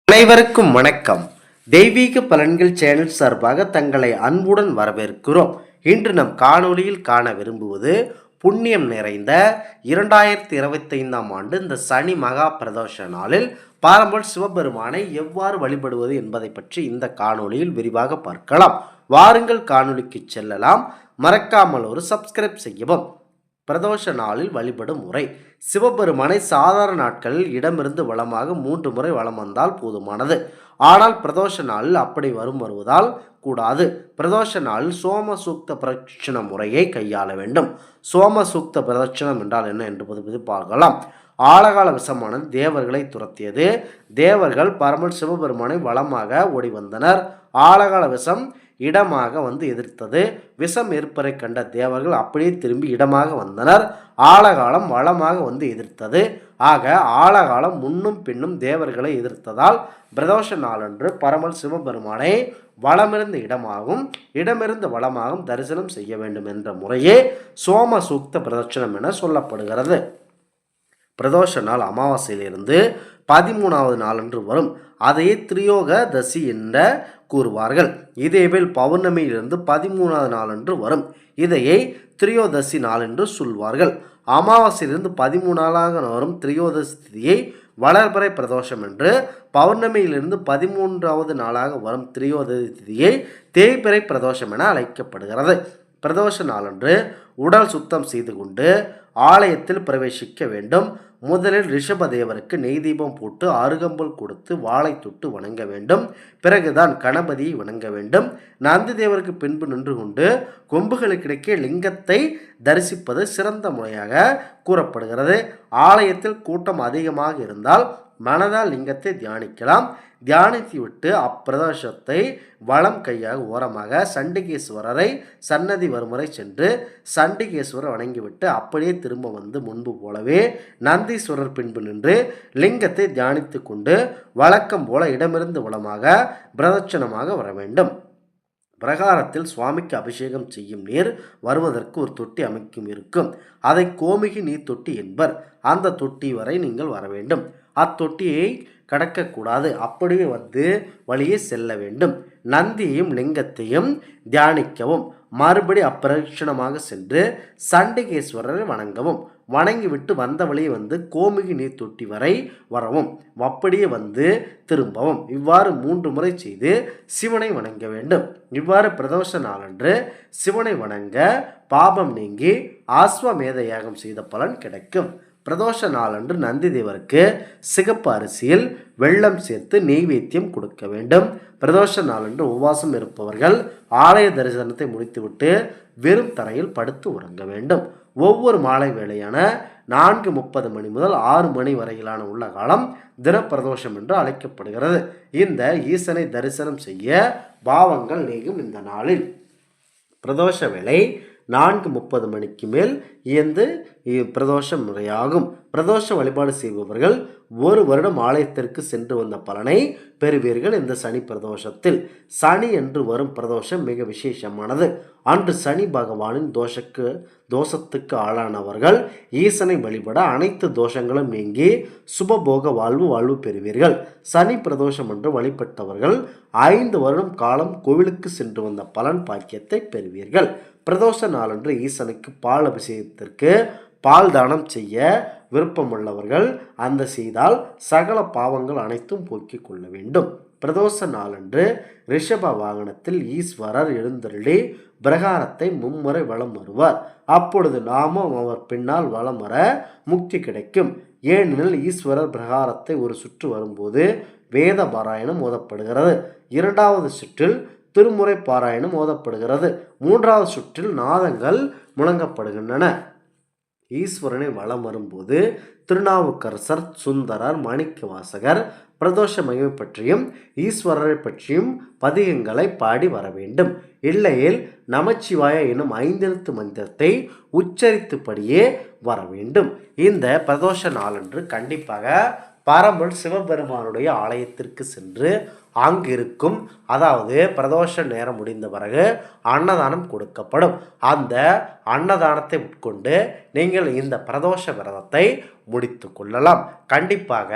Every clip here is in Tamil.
அனைவருக்கும் வணக்கம். தெய்வீக பலன்கள் சேனல் சார்பாக தங்களை அன்புடன் வரவேற்கிறோம். இன்று நம் காணொளியில் காண விரும்புவது புண்ணியம் நிறைந்த 2025ஆம் ஆண்டு இந்த சனி மகா பிரதோஷ நாளில் பாரம்பரிய சிவபெருமானை எவ்வாறு வழிபடுவது என்பதை பற்றி இந்த காணொளியில் விரிவாக பார்க்கலாம். வாருங்கள் காணொளிக்கு செல்லலாம். மறக்காமல் ஒரு சப்ஸ்கிரைப் செய்யவும். பிரதோஷ நாளில் வழிபடும் முறை. சிவபெருமானை சாதாரண நாட்களில் இடமிருந்து வளமாக 3 முறை வலம் வந்தால் போதுமானது. ஆனால் பிரதோஷ நாளில் அப்படி வருவதால் கூடாது. பிரதோஷ நாளில் சோம சூக்த பிரதட்சண முறையை கையாள வேண்டும். சோம சூக்த பிரதட்சணம் என்றால் என்ன என்பது பார்க்கலாம். ஆழகால விஷமானது தேவர்களை துரத்தியது. தேவர்கள் பரமன் சிவபெருமானை வளமாக ஓடி வந்தனர். ஆழகால விஷம் இடமாக வந்து எதிர்த்தது. விஷம் இருப்பதை கண்ட தேவர்கள் அப்படியே திரும்பி இடமாக வந்தனர். ஆழகாலம் வளமாக வந்து எதிர்த்தது. ஆக ஆழகாலம் முன்னும் பின்னும் தேவர்களை எதிர்த்ததால் பிரதோஷ நாளன்று பரமல் சிவபெருமானை வளமிருந்த இடமாகவும் இடமிருந்து வளமாகவும் தரிசனம் செய்ய வேண்டும் என்ற முறையே சோம சூக்த பிரதட்சணம் என சொல்லப்படுகிறது. பிரதோஷ நாள் அமாவாசையிலிருந்து 13வது நாளன்று வரும். அதையே திரியோகதசி என்ற கூறுவார்கள். இதேவேள் பௌர்ணமியிலிருந்து 13வது நாளன்று வரும். இதையே திரியோதசி நாள் என்று சொல்வார்கள். அமாவாசையிலிருந்து 13 வரும் திரியோதசி திதியை வளர்பிறை பிரதோஷம் என்று, பௌர்ணமியிலிருந்து 13வது நாளாக வரும் திரியோதசி திதியை தேய்பிறை பிரதோஷம் என அழைக்கப்படுகிறது. பிரதோஷ நாளன்று உடல் சுத்தம் செய்து கொண்டு ஆலயத்தில் பிரவேசிக்க வேண்டும். முதலில் ரிஷபதேவருக்கு நெய் தீபம் போட்டு அருகம்புல் கொடுத்து வாழை தொட்டு வணங்க வேண்டும். பிறகுதான் கணபதியை வணங்க வேண்டும். நந்தி தேவருக்கு பின்பு நின்று கொண்டு கொம்புகளுக்கிடையே லிங்கத்தை தரிசிப்பது சிறந்த முறையாக கூறப்படுகிறது. ஆலயத்தில் கூட்டம் அதிகமாக இருந்தால் மனதால் லிங்கத்தை தியானிக்கலாம். தியானித்து விட்டு அப்பிரதோஷத்தை வலம் கையாக ஓரமாக சண்டிகேஸ்வரரை சன்னதி வருமுறை சென்று சண்டிகேஸ்வரர் வணங்கிவிட்டு அப்படியே திரும்ப வந்து முன்பு போலவே நந்தீஸ்வரர் பின்பு நின்று லிங்கத்தை தியானித்து கொண்டு வழக்கம் போல இடமிருந்து வளமாக பிரதட்சணமாக வர வேண்டும். பிரகாரத்தில் சுவாமிக்கு அபிஷேகம் செய்யும் நீர் வருவதற்கு ஒரு தொட்டி அமைக்கும் இருக்கும். அதை கோமிகி நீர் தொட்டி என்பர். அந்த தொட்டி வரை நீங்கள் வர வேண்டும். அத்தொட்டியை கடக்கக்கூடாது. அப்படியே வந்து வழியே செல்ல வேண்டும். நந்தியையும் லிங்கத்தையும் தியானிக்கவும். மறுபடி அப்பிரதட்சணமாக சென்று சண்டிகேஸ்வரரை வணங்கவும். வணங்கிவிட்டு வந்த வழியை வந்து கோமிகி நீர் தொட்டி வரை வரவும். அப்படியே வந்து திரும்பவும். இவ்வாறு 3 முறை செய்து சிவனை வணங்க வேண்டும். இவ்வாறு பிரதோஷ நாளன்று சிவனை வணங்க பாபம் நீங்கி ஆஸ்வமேத யாகம் செய்த பலன் கிடைக்கும். பிரதோஷ நாளன்று நந்தி தேவருக்கு சிகப்பு அரிசியில் வெள்ளம் சேர்த்து நெய்வேத்தியம் கொடுக்க வேண்டும். பிரதோஷ நாளன்று உபவாசம் இருப்பவர்கள் ஆலய தரிசனத்தை முடித்துவிட்டு வெறும் தரையில் படுத்து உறங்க வேண்டும். ஒவ்வொரு மாலை வேளையான 4:30 மணி முதல் 6 மணி வரையிலான உள்ள காலம் தினப்பிரதோஷம் என்று அழைக்கப்படுகிறது. இந்த ஈசனை தரிசனம் செய்ய பாவங்கள் நீங்கும். இந்த நாளில் பிரதோஷ வேளை 4:30 மணிக்கு மேல் இயந்து பிரதோஷ முறையாகும். பிரதோஷ வழிபாடு செய்பவர்கள் 1 வருடம் ஆலயத்திற்கு சென்று வந்த பலனை பெறுவீர்கள். இந்த சனி பிரதோஷத்தில் சனி என்று வரும் பிரதோஷம் மிக விசேஷமானது. அன்று சனி பகவானின் தோஷத்துக்கு ஆளானவர்கள் ஈசனை வழிபட அனைத்து தோஷங்களும் நீங்கி சுபபோக வாழ்வு பெறுவீர்கள். சனி பிரதோஷம் என்று வழிபட்டவர்கள் 5 வருடம் காலம் கோவிலுக்கு சென்று வந்த பலன் பாக்கியத்தை பெறுவீர்கள். பிரதோஷ நாளன்று ஈசனுக்கு பால் அபிஷேகத்திற்கு பால் தானம் செய்ய விருப்பமுள்ளவர்கள் அந்த செய்தால் சகல பாவங்கள் அனைத்தும் போக்கிக் கொள்ள வேண்டும். பிரதோஷ நாளன்று ரிஷப வாகனத்தில் ஈஸ்வரர் எழுந்தருளி பிரகாரத்தை மும்முறை வலம் வருவார். அப்பொழுது நாமும் அவர் பின்னால் வலம் வர முக்தி கிடைக்கும். ஏனெனில் ஈஸ்வரர் பிரகாரத்தை ஒரு சுற்று வரும்போது வேத பாராயணம் ஓதப்படுகிறது. 2வது சுற்றில் திருமுறை பாராயணம் ஓதப்படுகிறது. 3வது சுற்றில் நாதங்கள் முழங்கப்படுகின்றன. ஈஸ்வரனை வலம் வரும்போது திருநாவுக்கரசர், சுந்தரர், மாணிக்கவாசகர் பிரதோஷ மகிமை பற்றியும் ஈஸ்வரரை பற்றியும் பதிகங்களை பாடி வர வேண்டும். இல்லையில் நமச்சிவாய எனும் 5 எழுத்து மந்திரத்தை உச்சரித்தபடியே வர வேண்டும். இந்த பிரதோஷ நாளன்று கண்டிப்பாக பரம்பொருள் சிவபெருமானுடைய ஆலயத்திற்கு சென்று அங்கிருக்கும், அதாவது பிரதோஷ நேரம் முடிந்த பிறகு அன்னதானம் கொடுக்கப்படும். அந்த அன்னதானத்தை உட்கொண்டு நீங்கள் இந்த பிரதோஷ விரதத்தை முடித்து கொள்ளலாம். கண்டிப்பாக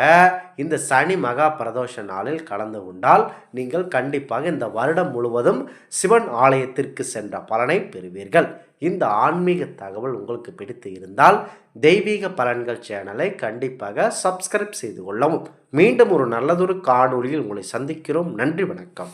இந்த சனி மகா பிரதோஷ நாளில் கலந்து கொண்டால் நீங்கள் கண்டிப்பாக இந்த வருடம் முழுவதும் சிவன் ஆலயத்திற்கு சென்ற பலனை பெறுவீர்கள். இந்த ஆன்மீக தகவல் உங்களுக்கு பிடித்து இருந்தால் தெய்வீக பலன்கள் சேனலை கண்டிப்பாக சப்ஸ்கிரைப் செய்து கொள்ளவும். மீண்டும் ஒரு நல்லதொரு காணொளியில் உங்களை சந்திக்கிறோம். நன்றி, வணக்கம்.